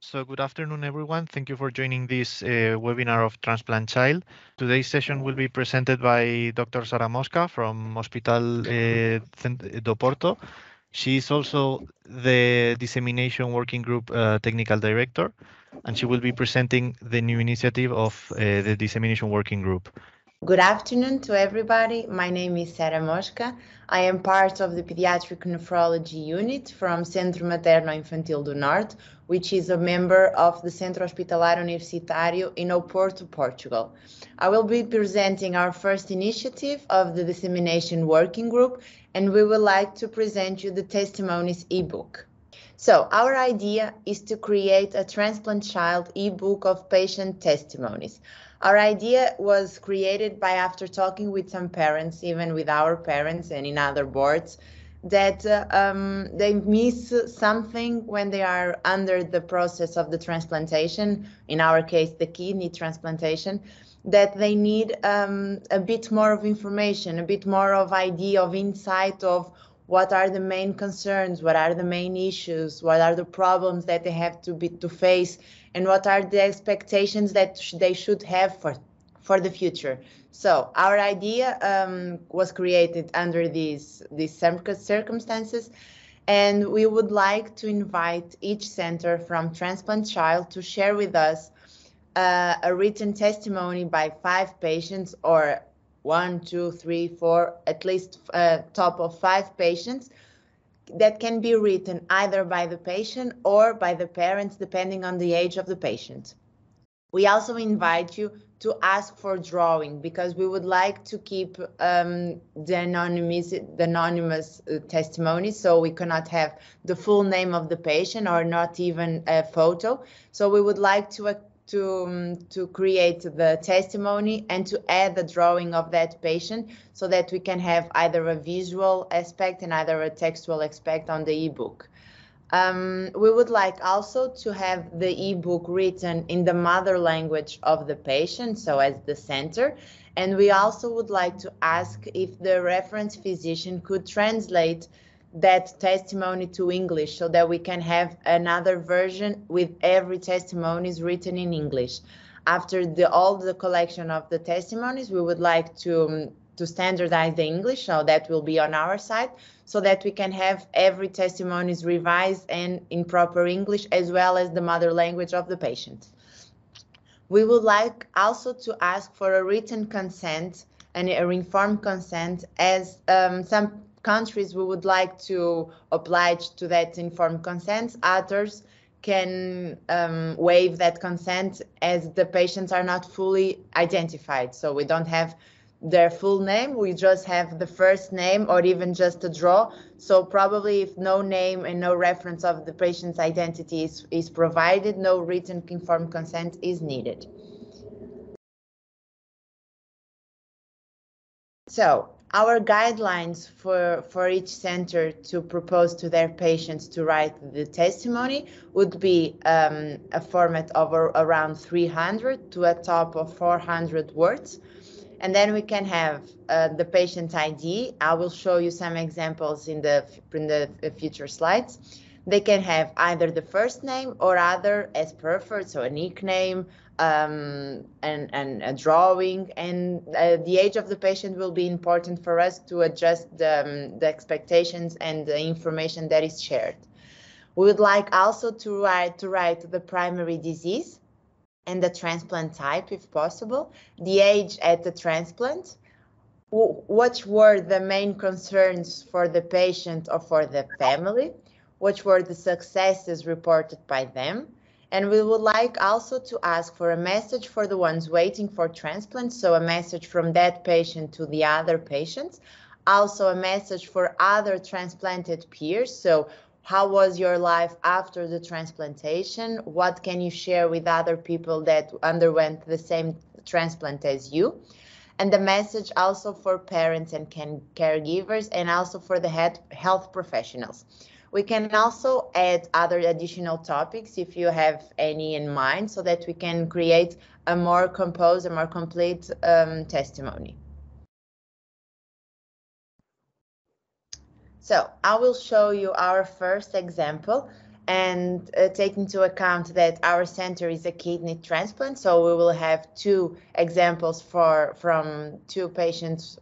So good afternoon, everyone. Thank you for joining this webinar of TransplantChild. Today's session will be presented by Dr. Sara Mosca from Hospital do Porto. She is also the Dissemination Working Group Technical Director, and she will be presenting the new initiative of the Dissemination Working Group. Good afternoon to everybody. My name is Sara Mosca. I am part of the Pediatric Nephrology Unit from Centro Materno-Infantil do Norte, which is a member of the Centro Hospitalar Universitário in Porto, Portugal. I will be presenting our first initiative of the Dissemination Working Group, and we would like to present you the Testimonies ebook. So our idea is to create a transplant child ebook of patient testimonies. Our idea was created by after talking with some parents, even with our parents and in other boards, that they miss something when they are under the process of the transplantation, in our case, the kidney transplantation, that they need a bit more of information, a bit more of idea, of insight of what are the main concerns, what are the main issues, what are the problems that they have to face, and what are the expectations that they should have for the future. So our idea was created under these circumstances, and we would like to invite each center from TransplantChild to share with us a written testimony by 5 patients, or 1, 2, 3, 4, at least top of 5 patients, that can be written either by the patient or by the parents, depending on the age of the patient. We also invite you to ask for drawing, because we would like to keep the anonymous testimony, so we cannot have the full name of the patient or not even a photo. So we would like to create the testimony and to add the drawing of that patient, so that we can have either a visual aspect and either a textual aspect on the ebook. We would like also to have the ebook written in the mother language of the patient, so as the center. And we also would like to ask if the reference physician could translate that testimony to English, so that we can have another version with every testimony is written in English. After all the collection of the testimonies, we would like to standardize the English, so that will be on our side, so that we can have every testimony is revised and in proper English, as well as the mother language of the patient. We would like also to ask for a written consent and an informed consent, as some countries we would like to oblige to that informed consent. Others can waive that consent, as the patients are not fully identified. So we don't have their full name, we just have the first name or even just a draw. So probably if no name and no reference of the patient's identity is provided, no written informed consent is needed. So our guidelines for each center to propose to their patients to write the testimony would be a format of around 300 to a top of 400 words. And then we can have the patient ID. I will show you some examples in the future slides. They can have either the first name or other as preferred, so a nickname, and a drawing, and the age of the patient will be important for us to adjust the expectations and the information that is shared. We would like also to write the primary disease and the transplant type, if possible, the age at the transplant, what were the main concerns for the patient or for the family, what were the successes reported by them. And we would like also to ask for a message for the ones waiting for transplant, so a message from that patient to the other patients, also a message for other transplanted peers, so how was your life after the transplantation? What can you share with other people that underwent the same transplant as you? And the message also for parents and caregivers, and also for the health professionals. We can also add other additional topics if you have any in mind, so that we can create a more composed, a more complete testimony. So I will show you our first example, and take into account that our center is a kidney transplant, so we will have 2 examples from 2 patients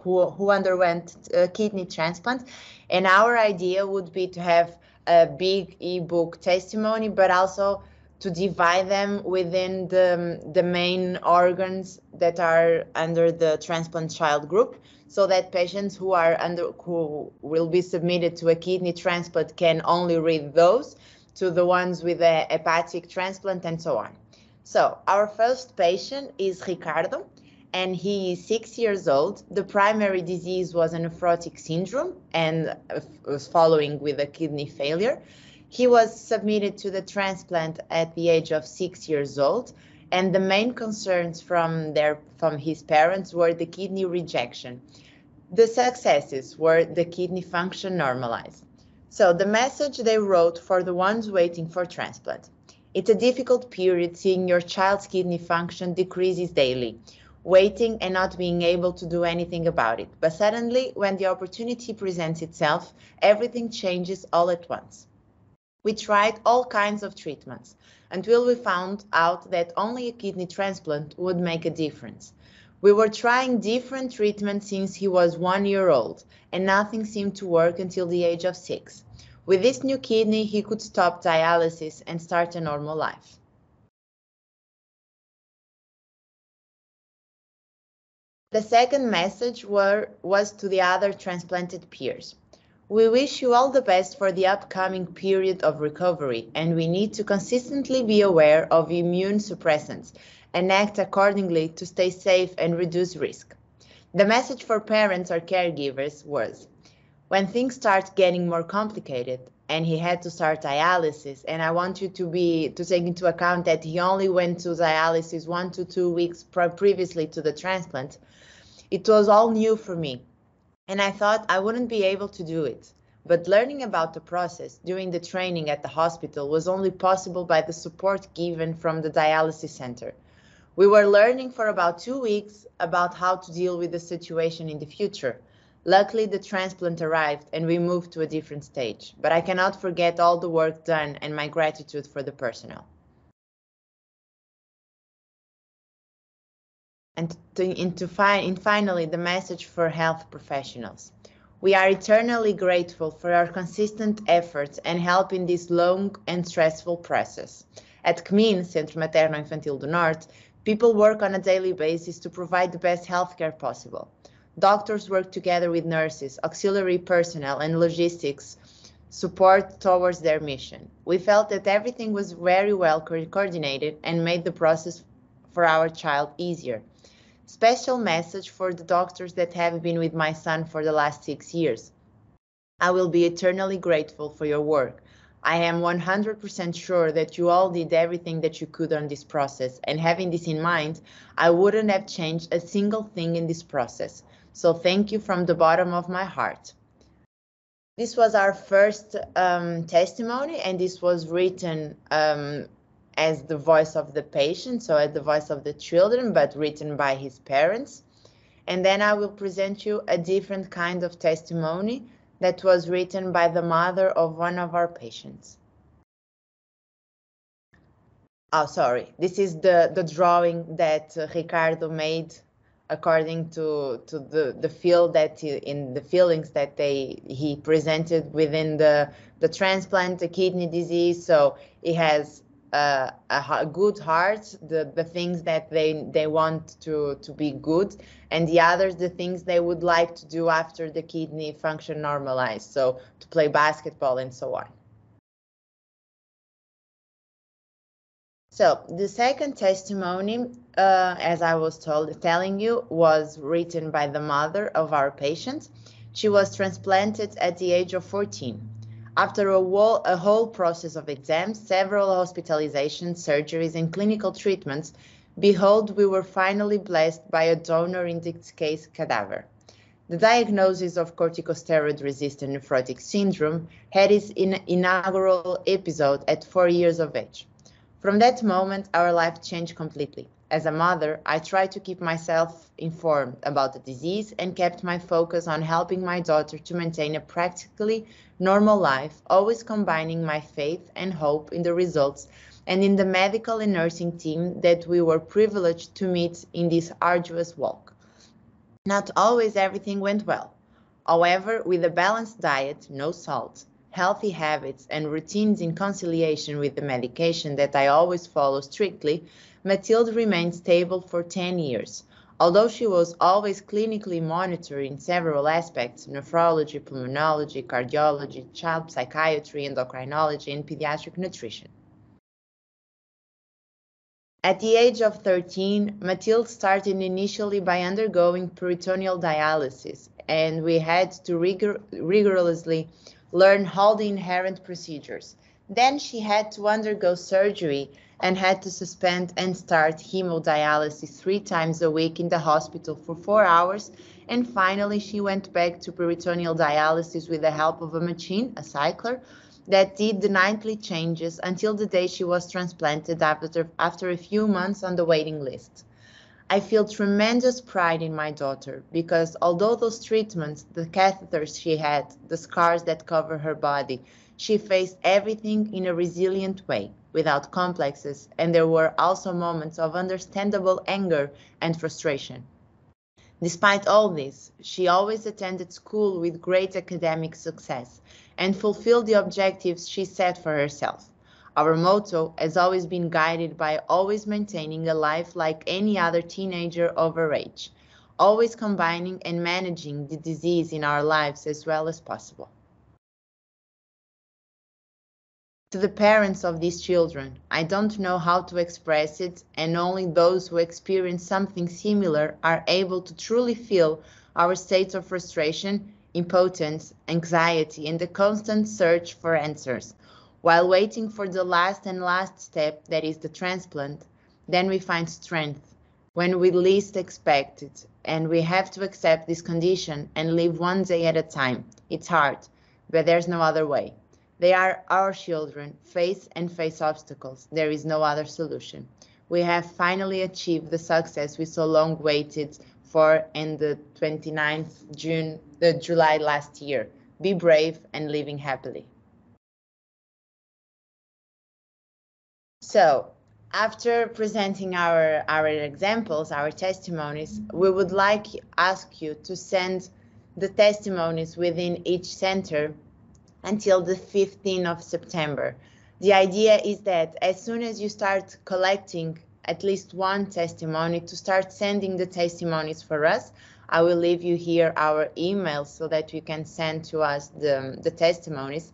who underwent kidney transplant. And our idea would be to have a big ebook testimony, but also to divide them within the main organs that are under the TransplantChild group, so that patients who will be submitted to a kidney transplant can only read those, to the ones with a hepatic transplant and so on. So our first patient is Ricardo, and he is 6 years old. The primary disease was a nephrotic syndrome and was following with a kidney failure. He was submitted to the transplant at the age of 6 years old, and the main concerns from his parents were the kidney rejection. The successes were the kidney function normalized. So the message they wrote for the ones waiting for transplant: it's a difficult period seeing your child's kidney function decreases daily, waiting and not being able to do anything about it. But suddenly, when the opportunity presents itself, everything changes all at once. We tried all kinds of treatments until we found out that only a kidney transplant would make a difference. We were trying different treatments since he was 1 year old, and nothing seemed to work until the age of 6. With this new kidney, he could stop dialysis and start a normal life. The second message was to the other transplanted peers. We wish you all the best for the upcoming period of recovery, and we need to consistently be aware of immune suppressants and act accordingly to stay safe and reduce risk. The message for parents or caregivers was: when things start getting more complicated and he had to start dialysis, and I want you to take into account that he only went to dialysis 1 to 2 weeks previously to the transplant, it was all new for me. And I thought I wouldn't be able to do it. But learning about the process during the training at the hospital was only possible by the support given from the dialysis center. We were learning for about 2 weeks about how to deal with the situation in the future. Luckily, the transplant arrived and we moved to a different stage. But I cannot forget all the work done and my gratitude for the personnel. And finally, the message for health professionals. We are eternally grateful for your consistent efforts and help in this long and stressful process. At CMIN, Centro Materno-Infantil do Norte, people work on a daily basis to provide the best healthcare possible. Doctors work together with nurses, auxiliary personnel, and logistics support towards their mission. We felt that everything was very well coordinated and made the process for our child easier. Special message for the doctors that have been with my son for the last 6 years. I will be eternally grateful for your work. I am 100% sure that you all did everything that you could on this process, and having this in mind, I wouldn't have changed a single thing in this process. So thank you from the bottom of my heart. This was our first testimony, and this was written as the voice of the patient, so as the voice of the children, but written by his parents. And then I will present you a different kind of testimony that was written by the mother of one of our patients. Oh, sorry. This is the drawing that Ricardo made according to the feel that in the feelings that he presented within the transplant, the kidney disease. So he has a good heart, the things that they want to be good, and the others, the things they would like to do after the kidney function normalized, so to play basketball and so on. So the second testimony, as I was telling you, was written by the mother of our patient. She was transplanted at the age of 14. After a whole process of exams, several hospitalizations, surgeries, and clinical treatments, behold, we were finally blessed by a donor, in this case, cadaver. The diagnosis of corticosteroid-resistant nephrotic syndrome had its inaugural episode at 4 years of age. From that moment, our life changed completely. As a mother, I tried to keep myself informed about the disease and kept my focus on helping my daughter to maintain a practically normal life, always combining my faith and hope in the results and in the medical and nursing team that we were privileged to meet in this arduous walk. Not always everything went well. However, with a balanced diet, no salt, healthy habits, and routines in conciliation with the medication that I always follow strictly, Mathilde remained stable for 10 years. Although she was always clinically monitored in several aspects, nephrology, pulmonology, cardiology, child psychiatry, endocrinology, and pediatric nutrition. At the age of 13, Mathilde started initially by undergoing peritoneal dialysis, and we had to rigorously learn all the inherent procedures. Then she had to undergo surgery and had to suspend and start hemodialysis 3 times a week in the hospital for 4 hours, and finally she went back to peritoneal dialysis with the help of a machine, a cycler, that did the nightly changes until the day she was transplanted after a few months on the waiting list. I feel tremendous pride in my daughter because although those treatments, the catheters she had, the scars that cover her body, she faced everything in a resilient way, without complexes, and there were also moments of understandable anger and frustration. Despite all this, she always attended school with great academic success and fulfilled the objectives she set for herself. Our motto has always been guided by always maintaining a life like any other teenager of her age, always combining and managing the disease in our lives as well as possible. To the parents of these children, I don't know how to express it, and only those who experience something similar are able to truly feel our states of frustration, impotence, anxiety, and the constant search for answers. While waiting for the last step, that is the transplant, then we find strength when we least expect it, and we have to accept this condition and live one day at a time. It's hard, but there's no other way. They are our children, face obstacles. There is no other solution. We have finally achieved the success we so long waited for in the 29th July last year. Be brave and living happily. So, after presenting our examples, our testimonies, we would like to ask you to send the testimonies within each center until the 15th of September. The idea is that as soon as you start collecting at least one testimony, to start sending the testimonies for us. I will leave you here our email so that you can send to us the testimonies.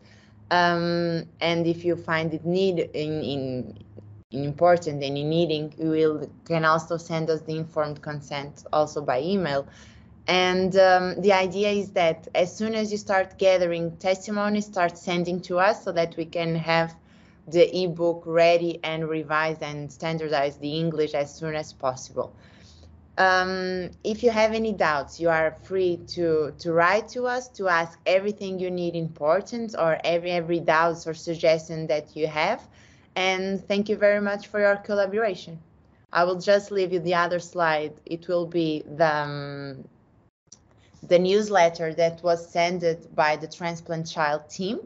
And if you find it important and in needing, you can also send us the informed consent also by email. And the idea is that as soon as you start gathering testimonies, start sending to us so that we can have the ebook ready and revise and standardize the English as soon as possible. If you have any doubts, you are free to write to us to ask everything you need important or every doubts or suggestion that you have. And thank you very much for your collaboration. I will just leave you the other slide. It will be the newsletter that was sent by the TransplantChild team.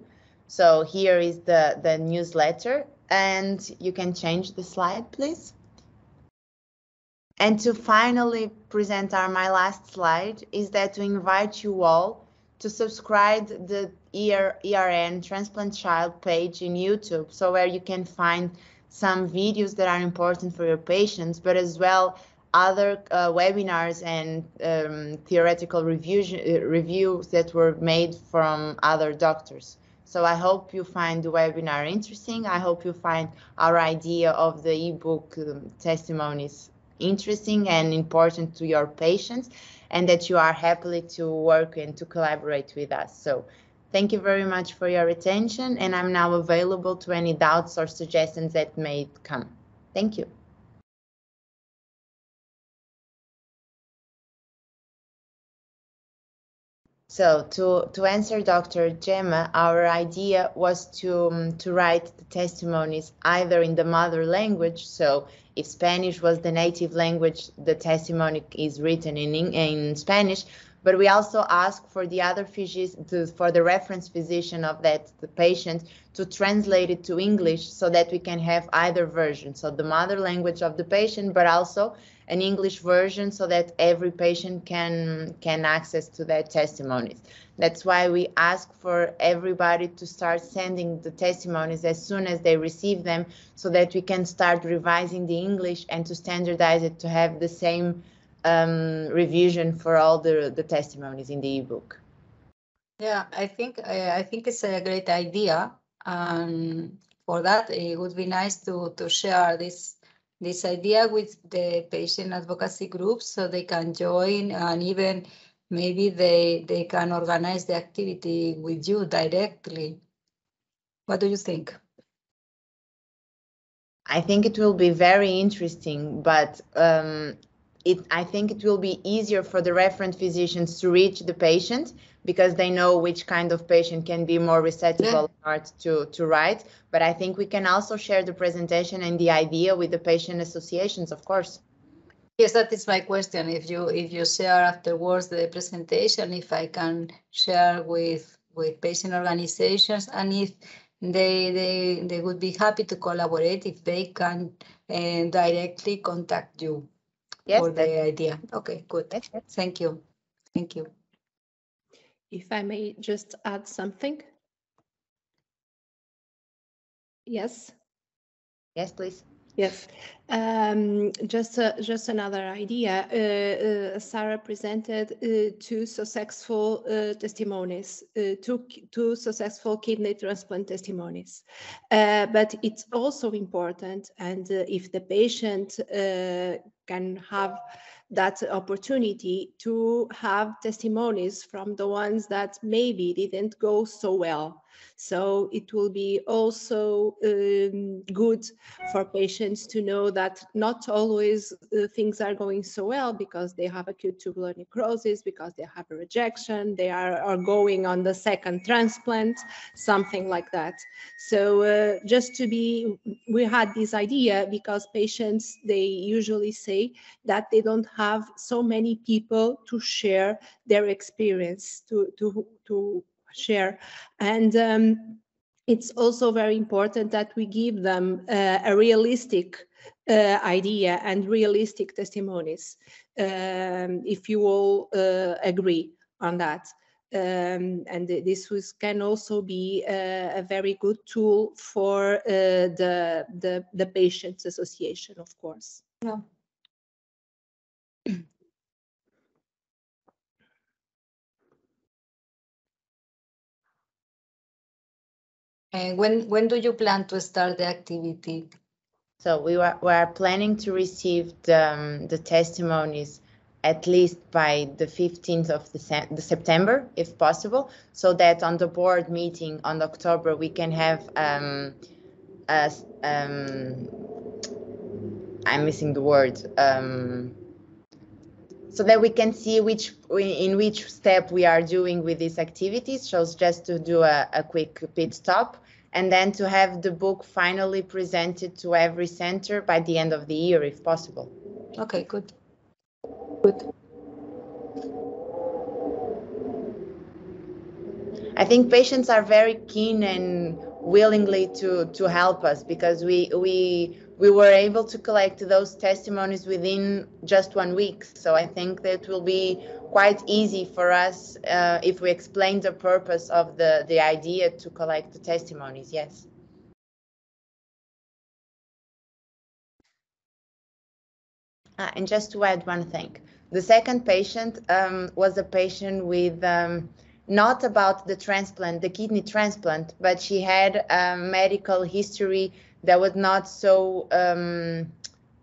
So here is the newsletter, and you can change the slide, please. And to finally present my last slide is that to invite you all to subscribe the ERN TransplantChild page in YouTube, so where you can find some videos that are important for your patients, but as well other webinars and theoretical reviews that were made from other doctors. So I hope you find the webinar interesting. I hope you find our idea of the ebook testimonies interesting and important to your patients, and that you are happy to work and to collaborate with us. So thank you very much for your attention, and I'm now available to any doubts or suggestions that may come. Thank you. So to answer Dr. Gemma, our idea was to write the testimonies either in the mother language. So if Spanish was the native language, the testimony is written in Spanish. But we also ask for the other physicians, for the reference physician of the patient, to translate it to English so that we can have either version. So the mother language of the patient, but also an English version so that every patient can access to their testimonies. That's why we ask for everybody to start sending the testimonies as soon as they receive them so that we can start revising the English and to standardize it to have the same revision for all the testimonies in the ebook. Yeah, I think it's a great idea, and for that it would be nice to share this idea with the patient advocacy groups so they can join, and even maybe they can organize the activity with you directly. What do you think? I think it will be very interesting, but I think it will be easier for the referent physicians to reach the patient because they know which kind of patient can be more receptive or not to write. But I think we can also share the presentation and the idea with the patient associations, of course. Yes, that is my question. If you share afterwards the presentation, if I can share with patient organizations, and if they would be happy to collaborate if they can directly contact you for the idea. Okay, good. Yes. Thank you. Thank you. If I may just add something. Yes. Yes, please. Yes, just another idea. Sara presented two successful testimonies, two successful kidney transplant testimonies. But it's also important, and if the patient can have that opportunity to have testimonies from the ones that maybe didn't go so well. So it will be also good for patients to know that not always things are going so well because they have acute tubular necrosis, because they have a rejection, they are going on the second transplant, something like that. So we had this idea because patients, they usually say that they don't have so many people to share their experience, to share. And it's also very important that we give them a realistic idea and realistic testimonies, if you all agree on that. And this can also be a very good tool for the patients association, of course. Yeah. When do you plan to start the activity? So we are planning to receive the testimonies at least by the 15th of September, if possible, so that on the board meeting on October we can have I'm missing the word. So that we can see in which step we are doing with these activities. So just to do a quick pit stop, and then to have the book finally presented to every center by the end of the year, if possible. Okay, good. Good. I think patients are very keen and willingly to help us because we were able to collect those testimonies within just 1 week. So I think that will be quite easy for us if we explain the purpose of the idea to collect the testimonies. Yes. And just to add one thing, the second patient was a patient with not about the transplant, the kidney transplant, but she had a medical history that was not so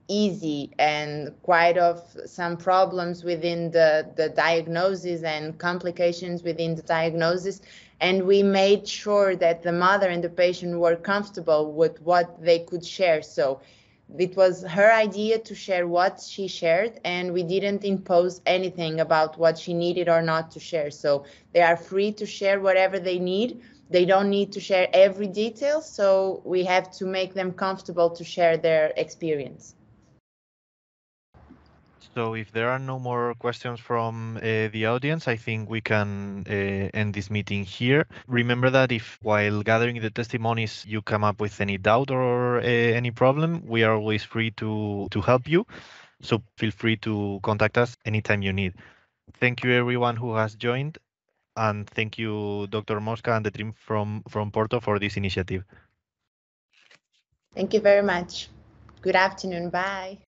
easy and quite of some problems within the diagnosis and complications within the diagnosis. And we made sure that the mother and the patient were comfortable with what they could share. So it was her idea to share what she shared, and we didn't impose anything about what she needed or not to share. So they are free to share whatever they need. They don't need to share every detail, so we have to make them comfortable to share their experience. So if there are no more questions from the audience, I think we can end this meeting here. Remember that if while gathering the testimonies you come up with any doubt or any problem, we are always free to help you. So feel free to contact us anytime you need. Thank you everyone who has joined, and thank you Dr. Mosca and the team from Porto for this initiative. Thank you very much. Good afternoon. Bye.